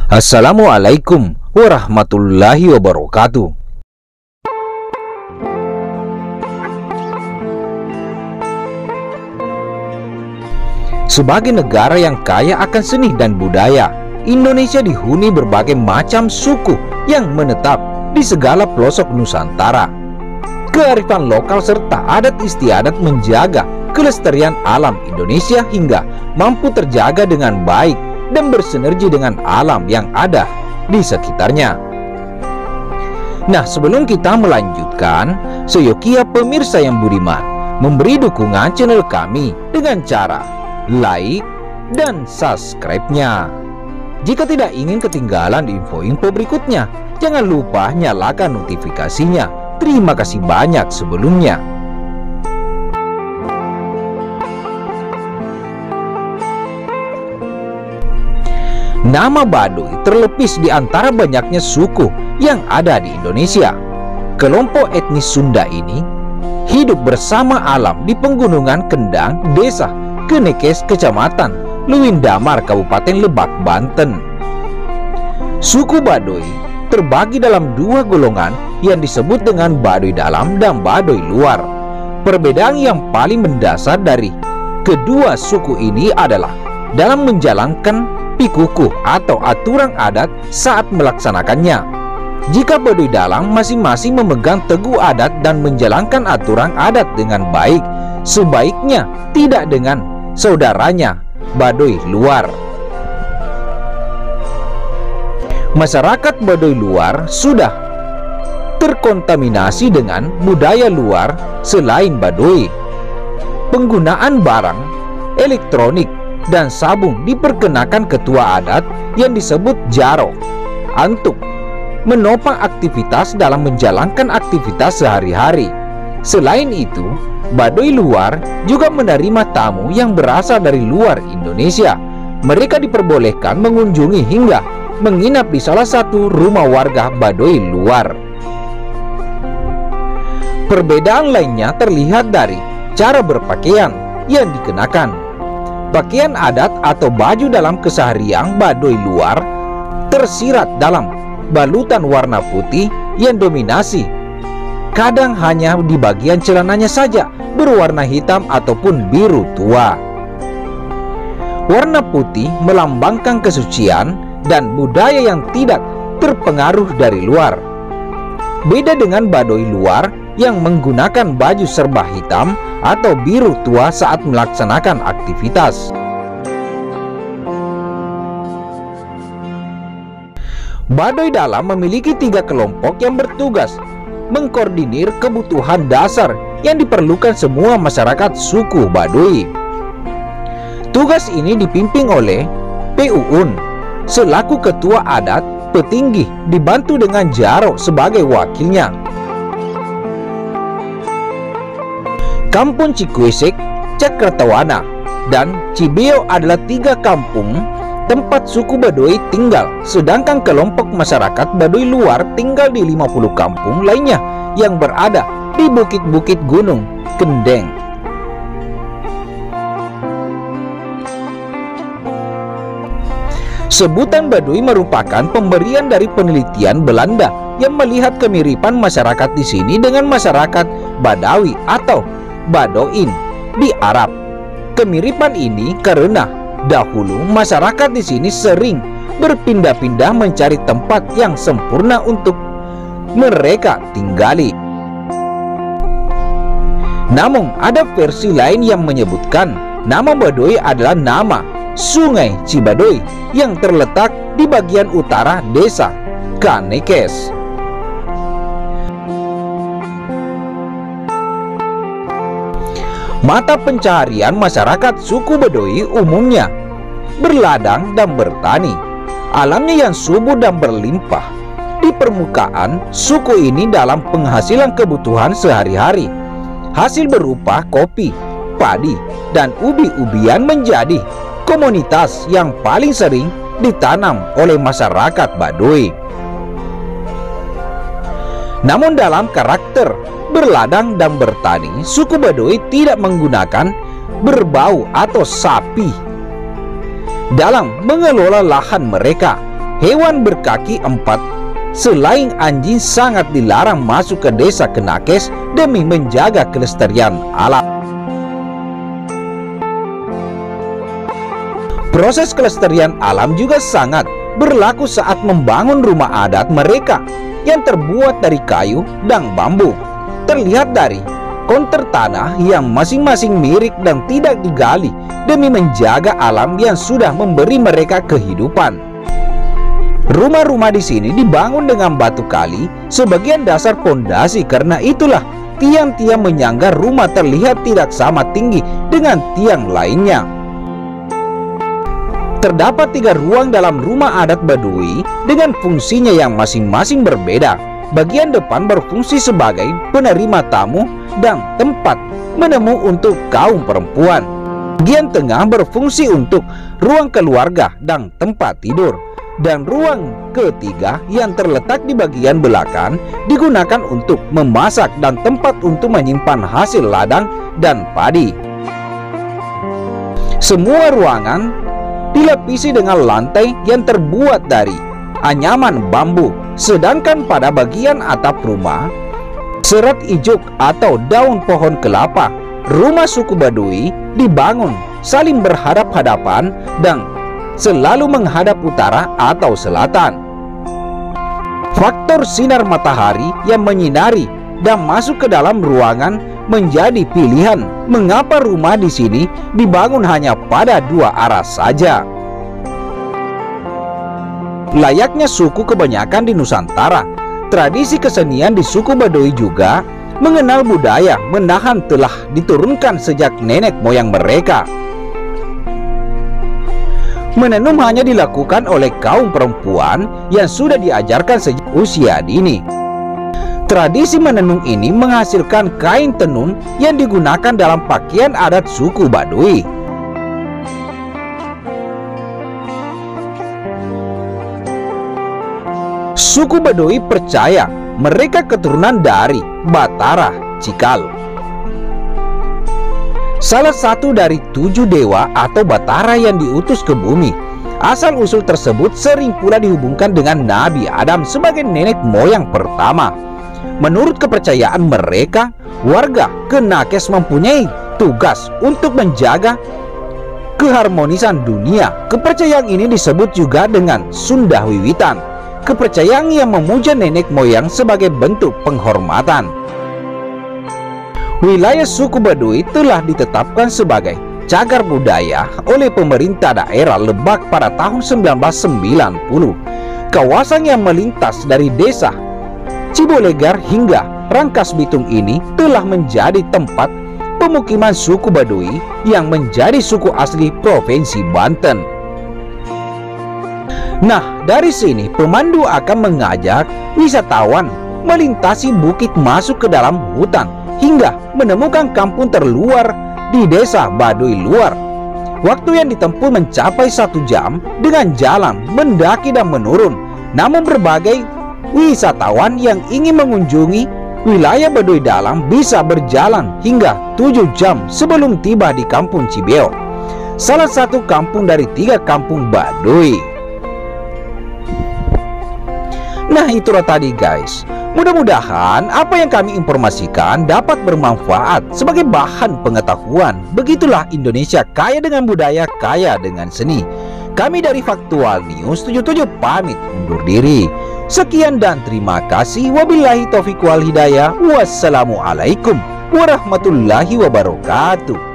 Assalamualaikum warahmatullahi wabarakatuh. Sebagai negara yang kaya akan seni dan budaya, Indonesia dihuni berbagai macam suku yang menetap di segala pelosok Nusantara. Kearifan lokal serta adat istiadat menjaga kelestarian alam Indonesia hingga mampu terjaga dengan baik dan bersinergi dengan alam yang ada di sekitarnya. Nah, sebelum kita melanjutkan, seyogia pemirsa yang budiman memberi dukungan channel kami dengan cara like dan subscribe-nya. Jika tidak ingin ketinggalan info-info berikutnya, jangan lupa nyalakan notifikasinya. Terima kasih banyak sebelumnya. Nama Baduy terlepis di antara banyaknya suku yang ada di Indonesia. Kelompok etnis Sunda ini hidup bersama alam di pegunungan Kendang, Desa Kenekes, Kecamatan Lewindamar, Kabupaten Lebak, Banten. Suku Baduy terbagi dalam dua golongan yang disebut dengan Baduy Dalam dan Baduy Luar. Perbedaan yang paling mendasar dari kedua suku ini adalah dalam menjalankan pikukuh atau aturan adat saat melaksanakannya. Jika Baduy Dalam masing-masing memegang teguh adat dan menjalankan aturan adat dengan baik, sebaiknya tidak dengan saudaranya Baduy Luar. Masyarakat Baduy Luar sudah terkontaminasi dengan budaya luar selain Baduy. Penggunaan barang elektronik dan sabung diperkenakan ketua adat yang disebut Jaro untuk menopang aktivitas dalam menjalankan aktivitas sehari-hari. Selain itu, Baduy Luar juga menerima tamu yang berasal dari luar Indonesia. Mereka diperbolehkan mengunjungi hingga menginap di salah satu rumah warga Baduy Luar. Perbedaan lainnya terlihat dari cara berpakaian yang dikenakan. Pakaian adat atau baju dalam keseharian Baduy Luar tersirat dalam balutan warna putih yang dominasi. Kadang hanya di bagian celananya saja berwarna hitam ataupun biru tua. Warna putih melambangkan kesucian dan budaya yang tidak terpengaruh dari luar. Beda dengan Baduy Luar yang menggunakan baju serba hitam atau biru tua saat melaksanakan aktivitas. Baduy Dalam memiliki 3 kelompok yang bertugas mengkoordinir kebutuhan dasar yang diperlukan semua masyarakat suku Baduy. Tugas ini dipimpin oleh PUUN selaku ketua adat, petinggi dibantu dengan Jaro sebagai wakilnya. Kampung Cikuesek, Cakratawana, dan Cibeo adalah 3 kampung tempat suku Baduy tinggal, sedangkan kelompok masyarakat Baduy Luar tinggal di 50 kampung lainnya yang berada di bukit-bukit Gunung Kendeng. Sebutan Baduy merupakan pemberian dari penelitian Belanda yang melihat kemiripan masyarakat di sini dengan masyarakat Badawi atau Badoin di Arab. Kemiripan ini karena dahulu masyarakat di sini sering berpindah-pindah mencari tempat yang sempurna untuk mereka tinggali. Namun ada versi lain yang menyebutkan nama Baduy adalah nama Sungai Cibaduy yang terletak di bagian utara desa Kanekes. Mata pencaharian masyarakat suku Baduy umumnya berladang dan bertani. Alamnya yang subur dan berlimpah. Di permukaan suku ini dalam penghasilan kebutuhan sehari-hari. Hasil berupa kopi, padi, dan ubi-ubian menjadi komoditas yang paling sering ditanam oleh masyarakat Baduy. Namun dalam karakter berladang dan bertani, suku Baduy tidak menggunakan berbau atau sapi dalam mengelola lahan mereka. hewan berkaki 4 selain anjing sangat dilarang masuk ke desa Kenakes demi menjaga kelestarian alam. Proses kelestarian alam juga sangat berlaku saat membangun rumah adat mereka yang terbuat dari kayu dan bambu. Terlihat dari kontur tanah yang masing-masing mirip dan tidak digali demi menjaga alam yang sudah memberi mereka kehidupan. Rumah-rumah di sini dibangun dengan batu kali sebagian dasar pondasi, karena itulah tiang-tiang menyangga rumah terlihat tidak sama tinggi dengan tiang lainnya. Terdapat 3 ruang dalam rumah adat Baduy dengan fungsinya yang masing-masing berbeda. Bagian depan berfungsi sebagai penerima tamu dan tempat menemu untuk kaum perempuan. Bagian tengah berfungsi untuk ruang keluarga dan tempat tidur. Dan ruang ketiga yang terletak di bagian belakang digunakan untuk memasak dan tempat untuk menyimpan hasil ladang dan padi. Semua ruangan dilapisi dengan lantai yang terbuat dari anyaman bambu, sedangkan pada bagian atap rumah serat ijuk atau daun pohon kelapa. Rumah suku Baduy dibangun saling berhadap-hadapan dan selalu menghadap utara atau selatan. Faktor sinar matahari yang menyinari dan masuk ke dalam ruangan menjadi pilihan mengapa rumah di sini dibangun hanya pada 2 arah saja. Layaknya suku kebanyakan di Nusantara, tradisi kesenian di suku Baduy juga mengenal budaya menahan telah diturunkan sejak nenek moyang mereka. Menenun hanya dilakukan oleh kaum perempuan yang sudah diajarkan sejak usia dini. Tradisi menenun ini menghasilkan kain tenun yang digunakan dalam pakaian adat suku Baduy. Suku Baduy percaya mereka keturunan dari Batara Cikal, salah satu dari 7 dewa atau Batara yang diutus ke bumi. Asal-usul tersebut sering pula dihubungkan dengan Nabi Adam sebagai nenek moyang pertama. Menurut kepercayaan mereka, warga Kenakes mempunyai tugas untuk menjaga keharmonisan dunia. Kepercayaan ini disebut juga dengan Sunda Wiwitan, kepercayaan yang memuja nenek moyang sebagai bentuk penghormatan. Wilayah suku Baduy telah ditetapkan sebagai cagar budaya oleh pemerintah daerah Lebak pada tahun 1990. Kawasan yang melintas dari desa Cibolegar hingga Rangkas Bitung ini telah menjadi tempat pemukiman suku Baduy yang menjadi suku asli Provinsi Banten. Nah, dari sini pemandu akan mengajak wisatawan melintasi bukit masuk ke dalam hutan hingga menemukan kampung terluar di desa Baduy Luar. Waktu yang ditempuh mencapai 1 jam dengan jalan mendaki dan menurun. Namun berbagai wisatawan yang ingin mengunjungi wilayah Baduy Dalam bisa berjalan hingga 7 jam sebelum tiba di kampung Cibeo, salah satu kampung dari 3 kampung Baduy. Nah, itulah tadi guys. Mudah-mudahan apa yang kami informasikan dapat bermanfaat sebagai bahan pengetahuan. Begitulah Indonesia, kaya dengan budaya, kaya dengan seni. Kami dari Faktual News 77 pamit undur diri. Sekian dan terima kasih. Wabillahi taufiq wal hidayah. Wassalamualaikum warahmatullahi wabarakatuh.